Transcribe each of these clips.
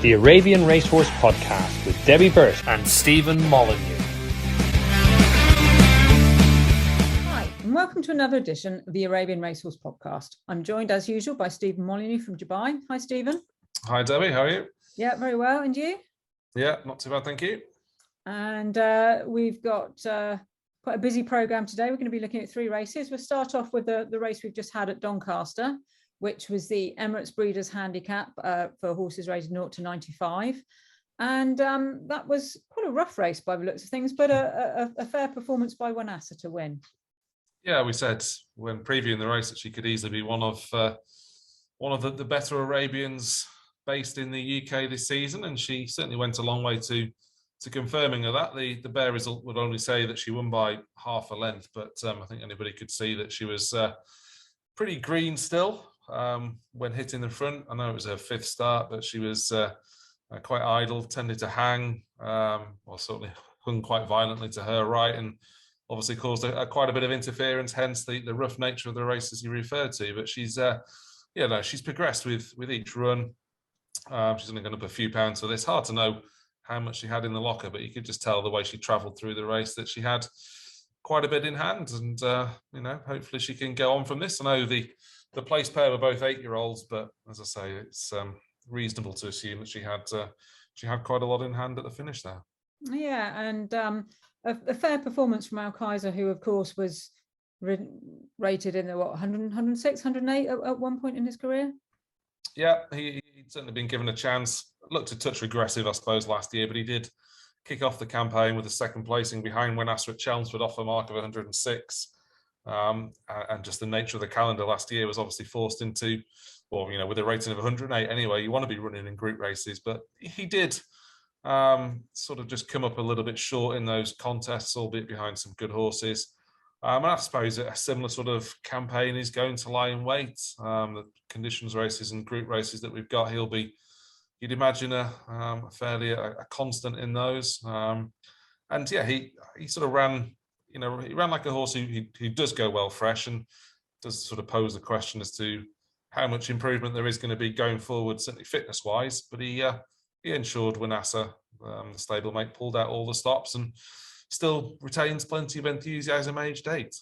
the Arabian Racehorse Podcast with Debbie Burt and Stephen Molyneux. Hi, and welcome to another edition of the Arabian Racehorse Podcast. I'm joined as usual by Stephen Molyneux from Dubai. Hi, Stephen. Hi, Debbie. How are you? Yeah, very well. And you? Yeah, not too bad, thank you. And we've got quite a busy programme today. We're going to be looking at three races. We'll start off with the race we've just had at Doncaster, which was the Emirates Breeders' Handicap for horses rated 0 to 95. And that was quite a rough race by the looks of things, but a fair performance by Wanasa to win. Yeah, we said when previewing the race that she could easily be one of the better Arabians based in the UK this season, and she certainly went a long way to confirming that. The bare result would only say that she won by half a length, but I think anybody could see that she was pretty green still when hitting the front. I know it was her fifth start, but she was quite idle, tended to hang, certainly hung quite violently to her right, and obviously caused quite a bit of interference, hence the rough nature of the races you referred to. But she's she's progressed with each run. She's only gone up a few pounds for this. Hard to know how much she had in the locker, but you could just tell the way she travelled through the race that she had quite a bit in hand, and hopefully she can go on from this. I know the place pair were both 8-year-olds, but as I say, it's reasonable to assume that she had quite a lot in hand at the finish there. Yeah, and a fair performance from Al Kaiser, who of course was rated in the 106, 108 at one point in his career. Yeah, he'd certainly been given a chance. Looked a touch regressive, I suppose, last year, but he did kick off the campaign with a second placing behind Wanasa at Chelmsford off a mark of 106. And just the nature of the calendar last year was obviously forced into, with a rating of 108 anyway, you want to be running in group races. But he did sort of just come up a little bit short in those contests, albeit behind some good horses. And I suppose a similar sort of campaign is going to lie in wait. The conditions races and group races that we've got, he'll be, you'd imagine, a constant in those. And yeah, he sort of ran, he ran like a horse who does go well fresh, and does sort of pose the question as to how much improvement there is going to be going forward, certainly fitness-wise. But he ensured Wanasa, the stablemate, pulled out all the stops and still retains plenty of enthusiasm aged 8.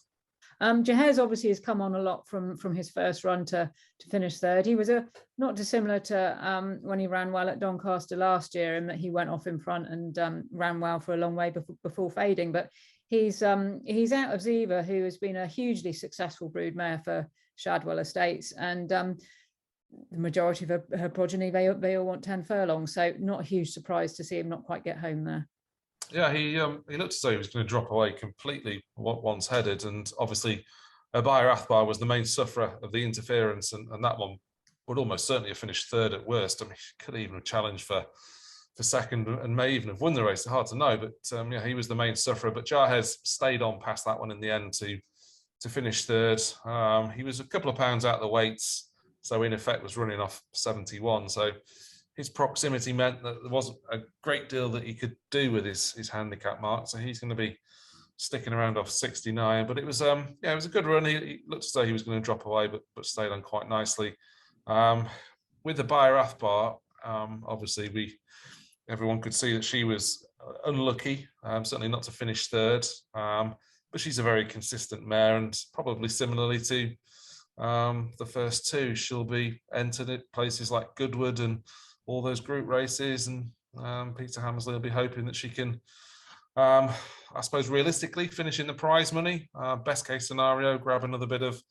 Jahez obviously has come on a lot from his first run to finish third. He was not dissimilar to when he ran well at Doncaster last year, in that he went off in front and ran well for a long way before fading. But he's out of Ziva, who has been a hugely successful broodmare for Shadwell Estates, and the majority of her progeny, they all want 10 furlongs, so not a huge surprise to see him not quite get home there. Yeah, he looked as though he was going to drop away completely once headed, and obviously ARH was the main sufferer of the interference, and that one would almost certainly have finished third at worst. I mean, he could even have challenged for second and may even have won the race. Hard to know, but he was the main sufferer. But Jahez stayed on past that one in the end to finish third. He was a couple of pounds out of the weights, so in effect was running off 71. So his proximity meant that there wasn't a great deal that he could do with his handicap mark. So he's going to be sticking around off 69. But it was it was a good run. He looked as though he was going to drop away, but stayed on quite nicely. With the ARH bar, obviously everyone could see that she was unlucky, certainly not to finish third. But she's a very consistent mare, and probably similarly to the first two, she'll be entered at places like Goodwood and all those group races, and Peter Hammersley will be hoping that she can, I suppose, realistically finish in the prize money. Best case scenario, grab another bit of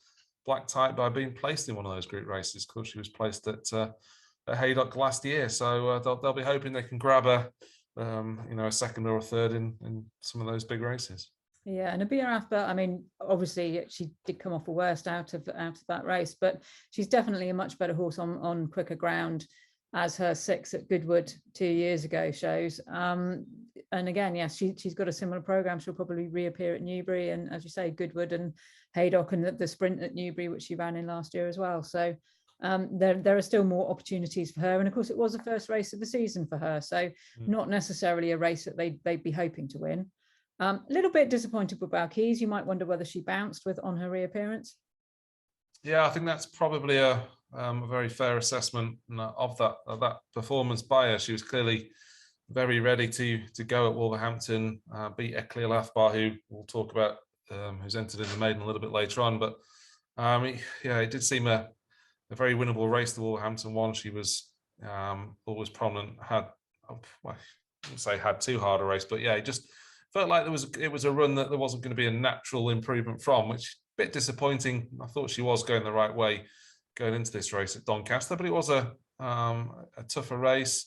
black type by being placed in one of those group races. Of course, she was placed at Haydock last year, so they'll be hoping they can grab a second or a third in some of those big races. Yeah, and ARH, I mean, obviously she did come off the worst out of that race, but she's definitely a much better horse on quicker ground, as her 6 at Goodwood 2 years ago shows. And again, yes, she's got a similar programme. She'll probably reappear at Newbury, and as you say, Goodwood and Haydock, and the sprint at Newbury, which she ran in last year as well. So there are still more opportunities for her. And of course, it was the first race of the season for her, so not necessarily a race that they'd be hoping to win. A little bit disappointed with Balkis. You might wonder whether she bounced on her reappearance. Yeah, I think that's probably a a very fair assessment of that performance by her. She was clearly very ready to go at Wolverhampton, beat Eclair Lathbar, who we'll talk about, who's entered in the maiden a little bit later on. But it did seem a very winnable race, the Wolverhampton one. She was always prominent, I wouldn't say had too hard a race, but yeah, it just felt like it was a run that there wasn't going to be a natural improvement from, which is a bit disappointing. I thought she was going the right way going into this race at Doncaster, but it was a tougher race.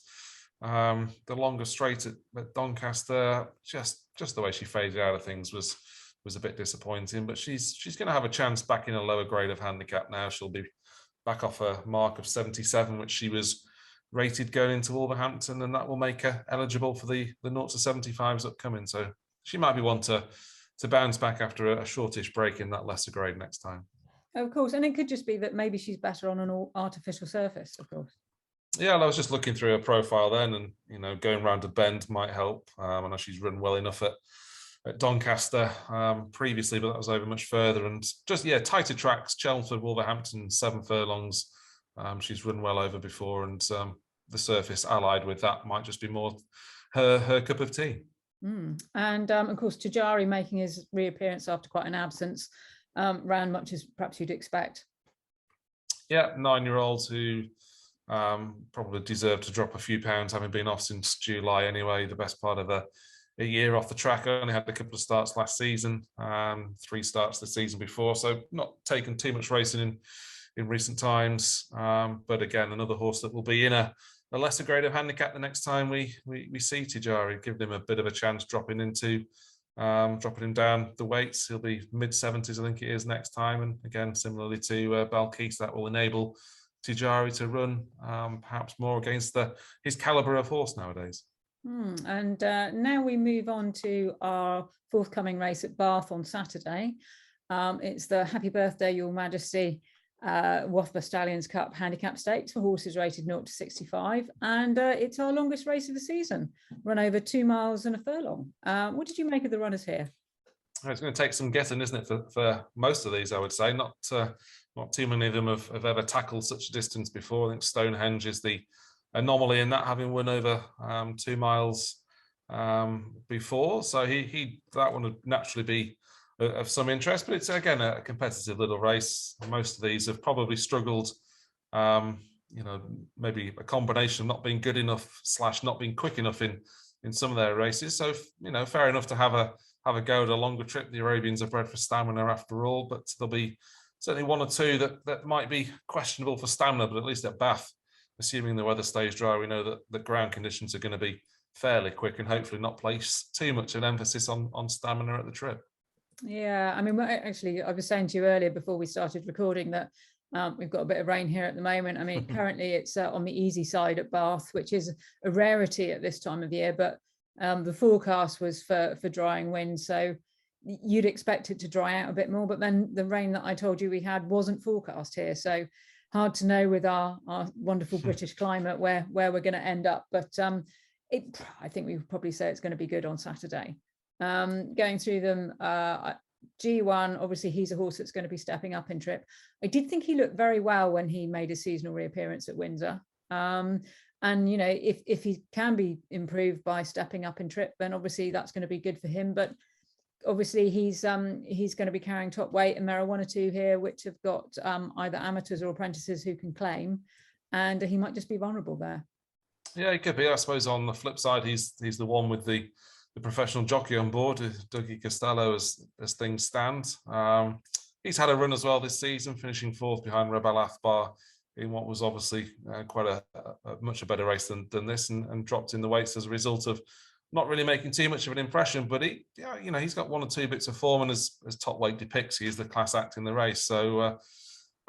The longer straight at Doncaster, just the way she faded out of things was a bit disappointing. But she's going to have a chance back in a lower grade of handicap now. She'll be back off a mark of 77, which she was rated going into Wolverhampton, and that will make her eligible for the 0 to 75s upcoming. So she might be one to bounce back after a shortish break in that lesser grade next time. Of course, and it could just be that maybe she's better on an artificial surface, of course. Yeah, I was just looking through her profile then, and going round a bend might help. I know she's run well enough at Doncaster previously, but that was over much further. And just tighter tracks, Chelmsford, Wolverhampton, 7 furlongs. She's run well over before, and the surface allied with that might just be more her cup of tea. And of course, Tajari making his reappearance after quite an absence, ran much as perhaps you'd expect. Yeah, 9-year-olds who probably deserve to drop a few pounds, having been off since July anyway, the best part of a year off the track. I only had a couple of starts last season, 3 starts the season before, so not taken too much racing in recent times. But again, another horse that will be in a lesser grade of handicap the next time we see Tajari. Give him a bit of a chance dropping him down the weights. He'll be mid-70s, I think it is, next time. And again, similarly to Balkis, that will enable Tajari to run perhaps more against his calibre of horse nowadays. And now we move on to our forthcoming race at Bath on Saturday. It's the Happy Birthday, Your Majesty Wathba Stallions Cup Handicap Stakes for horses rated 0 to 65. And it's our longest race of the season, run over 2 miles and a furlong. What did you make of the runners here? It's going to take some getting, isn't it, for most of these, I would say. Not too many of them have ever tackled such a distance before. I think Stonehenge is the anomaly in that, having won over 2 miles before. So that one would naturally be of some interest, but it's again a competitive little race. Most of these have probably struggled, maybe a combination of not being good enough / not being quick enough in some of their races. So fair enough to have a go at a longer trip. The Arabians are bred for stamina after all, but there'll be certainly 1 or 2 that might be questionable for stamina. But at least at Bath, assuming the weather stays dry, we know that the ground conditions are going to be fairly quick and hopefully not place too much of an emphasis on stamina at the trip. Yeah, I mean, actually, I was saying to you earlier before we started recording that we've got a bit of rain here at the moment. I mean, currently it's on the easy side at Bath, which is a rarity at this time of year, but the forecast was for drying wind, so you'd expect it to dry out a bit more, but then the rain that I told you we had wasn't forecast here, so hard to know with our wonderful British climate where we're going to end up. But I think we would probably say it's going to be good on Saturday. Going through them, G1, obviously he's a horse that's going to be stepping up in trip. I did think he looked very well when he made a seasonal reappearance at Windsor. And if he can be improved by stepping up in trip, then obviously that's going to be good for him. But obviously he's going to be carrying top weight, and there are 1 or 2 here which have got either amateurs or apprentices who can claim, and he might just be vulnerable there. Yeah, he could be. I suppose on the flip side, he's the one with the professional jockey on board, Dougie Costello, as things stand. He's had a run as well this season, finishing 4th behind Rebel Athbar in what was obviously quite a much better race than this, and dropped in the weights as a result of not really making too much of an impression. But he's got 1 or 2 bits of form, and as top weight depicts, he is the class act in the race. So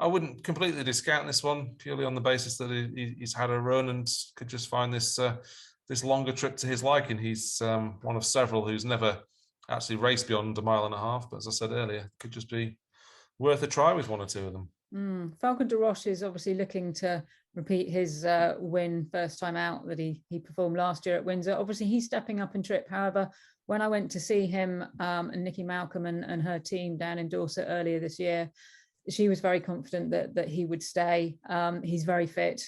I wouldn't completely discount this one purely on the basis that he's had a run and could just find this longer trip to his liking. He's one of several who's never actually raced beyond 1.5 miles, but as I said earlier, could just be worth a try with 1 or 2 of them. Falcon de Roche is obviously looking to repeat his win first time out that he performed last year at Windsor. Obviously, he's stepping up in trip. However, when I went to see him and Nikki Malcolm and her team down in Dorset earlier this year, she was very confident that he would stay. He's very fit.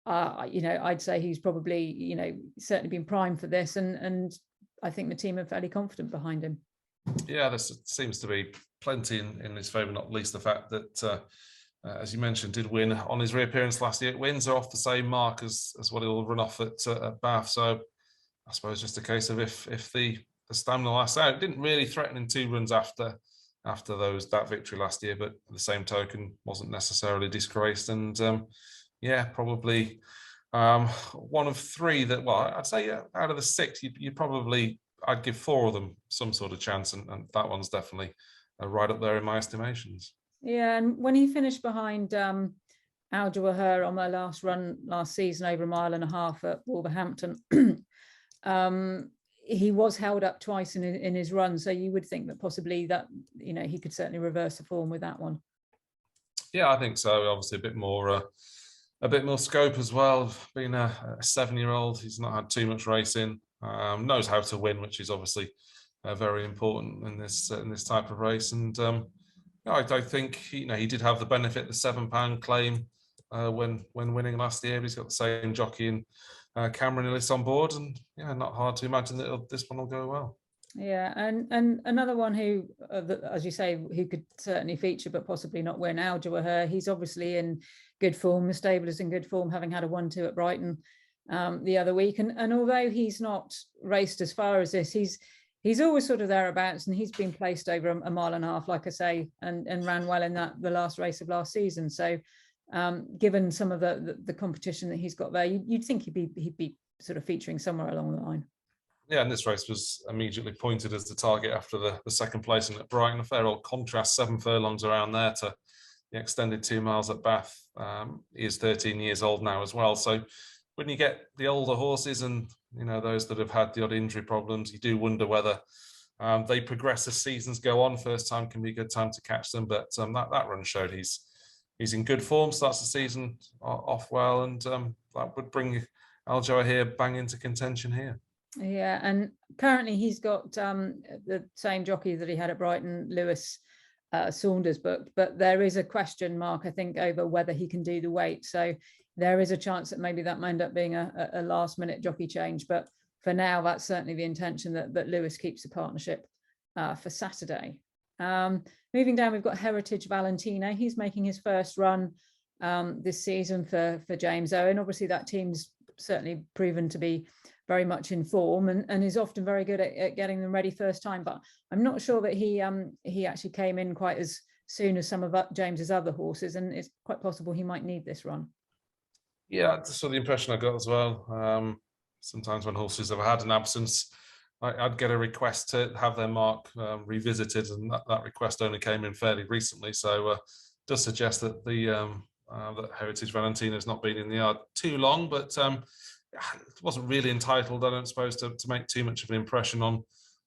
I'd say he's probably, certainly been primed for this, and I think the team are fairly confident behind him. Yeah, there seems to be plenty in his favour, not least the fact that, as you mentioned, did win on his reappearance last year. Wins are off the same mark as what he'll run off at Bath. So I suppose just a case of if the stamina lasts out. It didn't really threaten in 2 runs after that victory last year, but at the same token wasn't necessarily disgraced. And probably one of 3 that, well, I'd say out of the 6, I'd give 4 of them some sort of chance, and that one's definitely right up there in my estimations. Yeah, and when he finished behind Al Jawahir on their last run last season over 1.5 miles at Wolverhampton, he was held up twice in his run, so you would think that possibly that he could certainly reverse the form with that one. Yeah, I think so. Obviously, a bit more scope as well. Being a 7-year-old, he's not had too much racing. Knows how to win, which is obviously very important in this type of race. And I think he did have the benefit, the £7 claim when winning last year. He's got the same jockey in Cameron Ellis on board, and not hard to imagine that this one will go well. Yeah, and another one who, as you say, who could certainly feature but possibly not win, Al Jawahir. He's obviously in good form. The stable is in good form, having had a 1-2 at Brighton the other week. And although he's not raced as far as this, he's always sort of thereabouts, and he's been placed over 1.5 miles, like I say, and ran well in the last race of last season. So given some of the competition that he's got there, you'd think he'd be sort of featuring somewhere along the line. Yeah, and this race was immediately pointed as the target after the second placing at Brighton. A fair old contrast, 7 furlongs around there to the extended 2 miles at Bath. He is 13 years old now as well. So when you get the older horses and those that have had the odd injury problems, you do wonder whether they progress as seasons go on. First time can be a good time to catch them, but that run showed he's in good form, starts the season off well, and that would bring Al Jawahir bang into contention here. Yeah, and currently he's got the same jockey that he had at Brighton, Lewis Saunders, but there is a question mark, I think, over whether he can do the weight. So there is a chance that maybe that might end up being a last-minute jockey change. But for now, that's certainly the intention that Lewis keeps the partnership for Saturday. Moving down, we've got Heritage Valentino. He's making his first run this season for James Owen. Obviously, that team's certainly proven to be very much in form and is often very good at getting them ready first time. But I'm not sure that he actually came in quite as soon as some of James's other horses, and it's quite possible he might need this run. Yeah, that's sort of the impression I got as well. Sometimes when horses have had an absence, I'd get a request to have their mark revisited, and that request only came in fairly recently. So it does suggest that that Heritage Valentino has not been in the yard too long, but wasn't really entitled, I don't suppose, to make too much of an impression on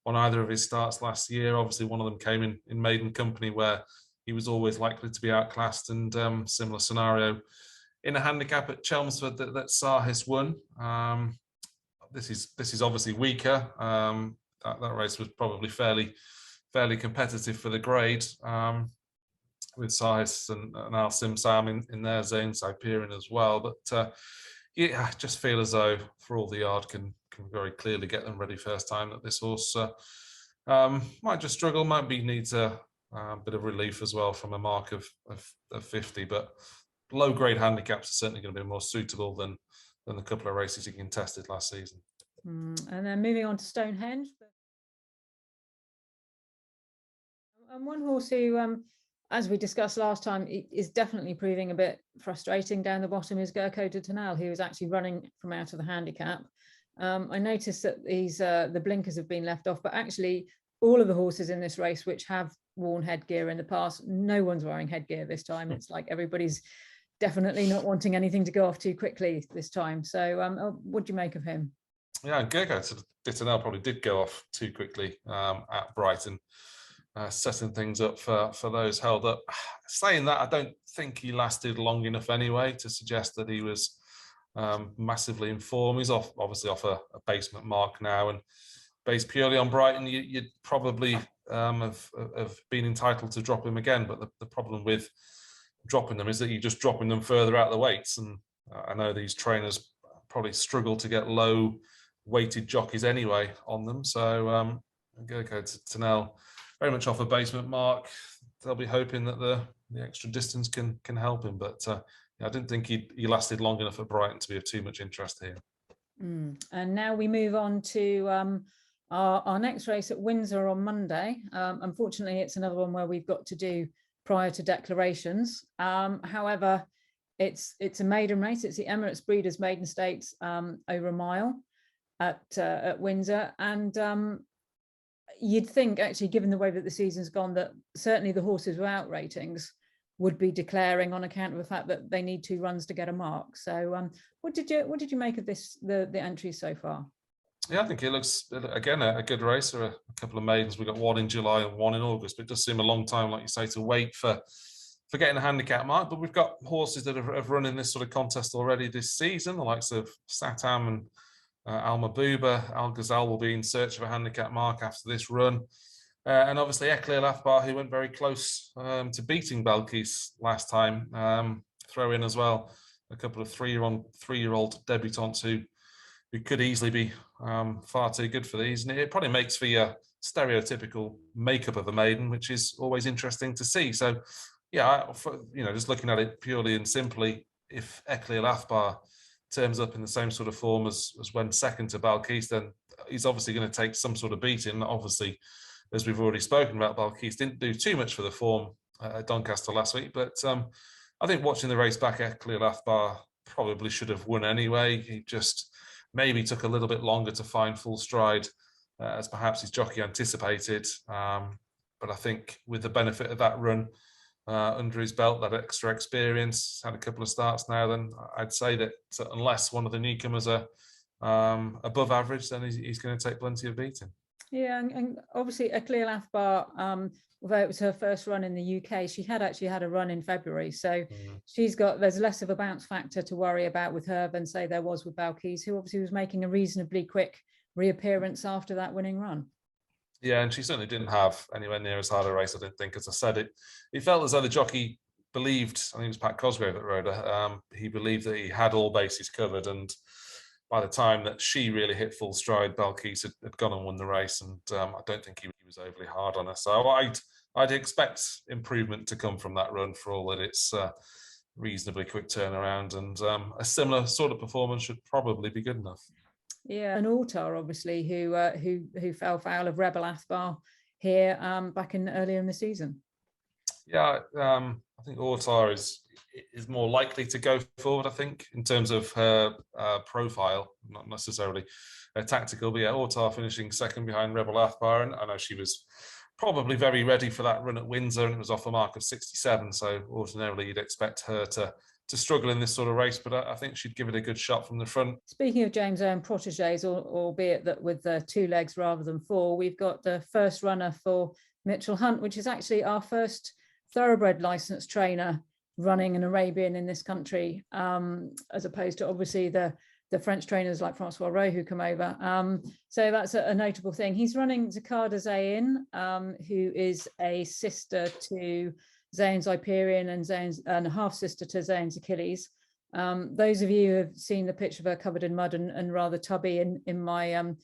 either of his starts last year. Obviously, one of them came in maiden company, where he was always likely to be outclassed, and similar scenario in a handicap at Chelmsford that Sahis won. This is obviously weaker. That race was probably fairly competitive for the grade, with Sahis and Al Simsam in their zone, Cyprian as well. But I just feel as though For All the Yard can very clearly get them ready first time, that this horse might just struggle, needs a bit of relief as well from a mark of 50, but low grade handicaps are certainly going to be more suitable than the couple of races he contested last season. And then moving on to Stonehenge. And one horse who, as we discussed last time, is definitely proving a bit frustrating down the bottom is Gerco de Tournelle, who is actually running from out of the handicap. I noticed that the blinkers have been left off, but actually all of the horses in this race which have worn headgear in the past, no one's wearing headgear this time. It's like everybody's definitely not wanting anything to go off too quickly this time. So what do you make of him? Yeah, Gerco de Tournelle probably did go off too quickly at Brighton, setting things up for those held up. Saying that, I don't think he lasted long enough anyway to suggest that he was massively in form. He's obviously off a basement mark now, and based purely on Brighton, you'd probably have been entitled to drop him again. But the problem with dropping them is that you're just dropping them further out of the weights. And I know these trainers probably struggle to get low weighted jockeys anyway on them. So I'm going to go to Tanel very much off a basement mark. They'll be hoping that the extra distance can help him. But I didn't think he lasted long enough at Brighton to be of too much interest here. And now we move on to our next race at Windsor on Monday. Unfortunately, it's another one where we've got to do prior to declarations. However, it's a maiden race. It's the Emirates Breeders' Maiden Stakes over a mile at Windsor. And you'd think, actually, given the way that the season's gone, that certainly the horses without ratings would be declaring on account of the fact that they need 2 runs to get a mark. So what did you make of this, the entries so far? Yeah, I think it looks, again, a good race. There are a couple of maidens. We've got one in July and one in August, but it does seem a long time, like you say, to wait for getting a handicap mark. But we've got horses that have run in this sort of contest already this season, the likes of Satam and Alma Buba. Al Ghazal will be in search of a handicap mark after this run. And obviously Eclair Lafbar, who went very close to beating Balkis last time. Throw in as well a couple of three-year-old debutants who could easily be far too good for these. And it probably makes for your stereotypical makeup of a maiden, which is always interesting to see. So, yeah, just looking at it purely and simply, if Eclair Lafbar turns up in the same sort of form as when second to Balkis, then he's obviously going to take some sort of beating. Obviously, as we've already spoken about, Balkis didn't do too much for the form at Doncaster last week. But I think watching the race back, Eclair Lafbar probably should have won anyway. He just maybe took a little bit longer to find full stride as perhaps his jockey anticipated. But I think with the benefit of that run under his belt, that extra experience, had a couple of starts now, then I'd say that unless one of the newcomers are above average, then he's going to take plenty of beating. Yeah, and obviously Eclair Lafbar, although it was her first run in the UK, she had actually had a run in February. So there's less of a bounce factor to worry about with her than, say, there was with Balkis, who obviously was making a reasonably quick reappearance after that winning run. Yeah, and she certainly didn't have anywhere near as hard a race, I didn't think. As I said, it felt as though the jockey believed, I think it was Pat Cosgrove that rode her, he believed that he had all bases covered, and by the time that she really hit full stride, Balkis had gone and won the race, and I don't think he was overly hard on her. So I'd expect improvement to come from that run, for all that it's reasonably quick turnaround, and a similar sort of performance should probably be good enough. Yeah, and Altar, obviously, who fell foul of Rebel Athbar here back earlier in the season. Yeah, I think Altar is more likely to go forward, I think, in terms of her profile, not necessarily tactical. But yeah, Altar finishing second behind Rebel Athbar, and I know she was probably very ready for that run at Windsor, and it was off a mark of 67. So ordinarily you'd expect her to struggle in this sort of race, but I think she'd give it a good shot from the front. Speaking of James Owen proteges, albeit that with 2 legs rather than 4, we've got the first runner for Mitchell Hunt, which is actually our first thoroughbred licensed trainer running an Arabian in this country, as opposed to obviously the French trainers like Francois Rowe who come over. So that's a notable thing. He's running Zakada Zayn, who is a sister to Zayn's Hyperion and a half sister to Zayn's Achilles. Those of you who have seen the picture of her covered in mud and rather tubby in my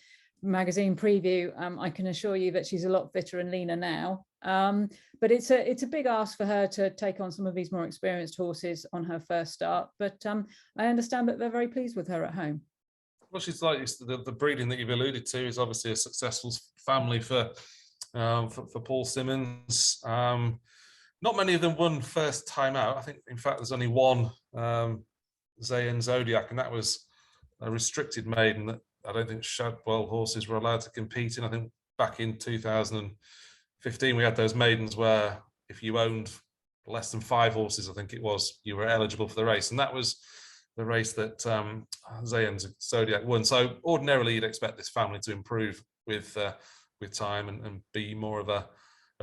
magazine preview, I can assure you that she's a lot fitter and leaner now. But it's a big ask for her to take on some of these more experienced horses on her first start. But I understand that they're very pleased with her at home. Well, she's like the breeding that you've alluded to is obviously a successful family for Paul Simmons. Not many of them won first time out. I think, in fact, there's only one, Zayn Zodiac, and that was a restricted maiden that I don't think Shadwell horses were allowed to compete in. I think back in 2015, we had those maidens where if you owned less than 5 horses, I think it was, you were eligible for the race. And that was the race that Zayn Zodiac won. So ordinarily, you'd expect this family to improve with time and be more of a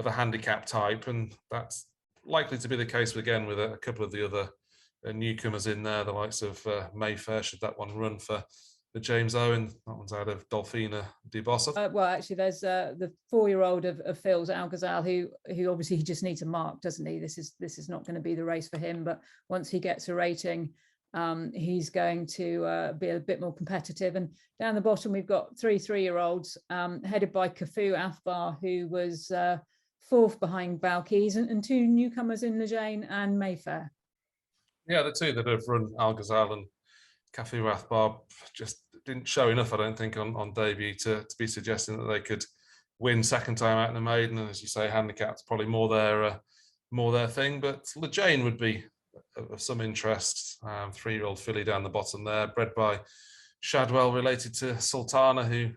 handicap type, and that's likely to be the case again with a couple of the other newcomers in there, the likes of Mayfair, should that one run for the James Owen. That one's out of Dolfina de Bossa. Well, actually, there's the 4-year-old of Phil's, Al-Ghazal, who obviously he just needs a mark, doesn't he? This is not going to be the race for him, but once he gets a rating, he's going to be a bit more competitive. And down the bottom, we've got 3-year-olds headed by Cafu Athbar, who was 4th behind Balkis, and 2 newcomers in Lejane and Mayfair. Yeah, the 2 that have run Al-Ghazal and Cafu Athbar just didn't show enough, I don't think, on debut to be suggesting that they could win second time out in the maiden. And as you say, handicap's probably more their thing. But Lejane would be of some interest. 3-year-old filly down the bottom there, bred by Shadwell, related to Sultana, who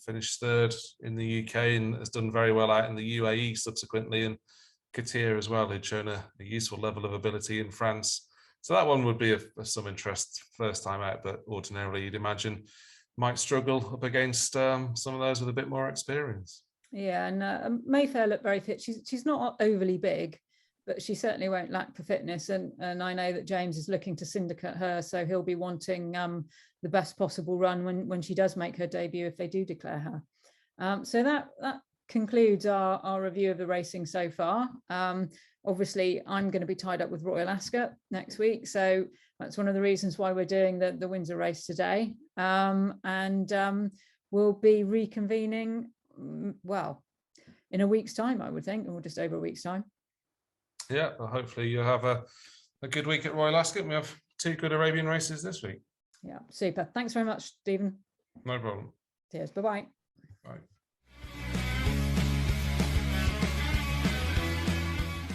finished 3rd in the UK and has done very well out in the UAE subsequently, and Katir as well, who'd shown a useful level of ability in France. So that one would be of some interest first time out, but ordinarily you'd imagine might struggle up against some of those with a bit more experience. Yeah, and Mayfair looked very fit. She's not overly big, but she certainly won't lack for fitness. And I know that James is looking to syndicate her, so he'll be wanting the best possible run when she does make her debut, if they do declare her. So that concludes our review of the racing so far. Obviously, I'm going to be tied up with Royal Ascot next week, so that's one of the reasons why we're doing the Windsor race today. And we'll be reconvening, well, in a week's time, I would think, or just over a week's time. Yeah, well, hopefully you'll have a good week at Royal Ascot. We have 2 good Arabian races this week. Yeah, super. Thanks very much, Stephen. No problem. Cheers. Bye-bye. Bye.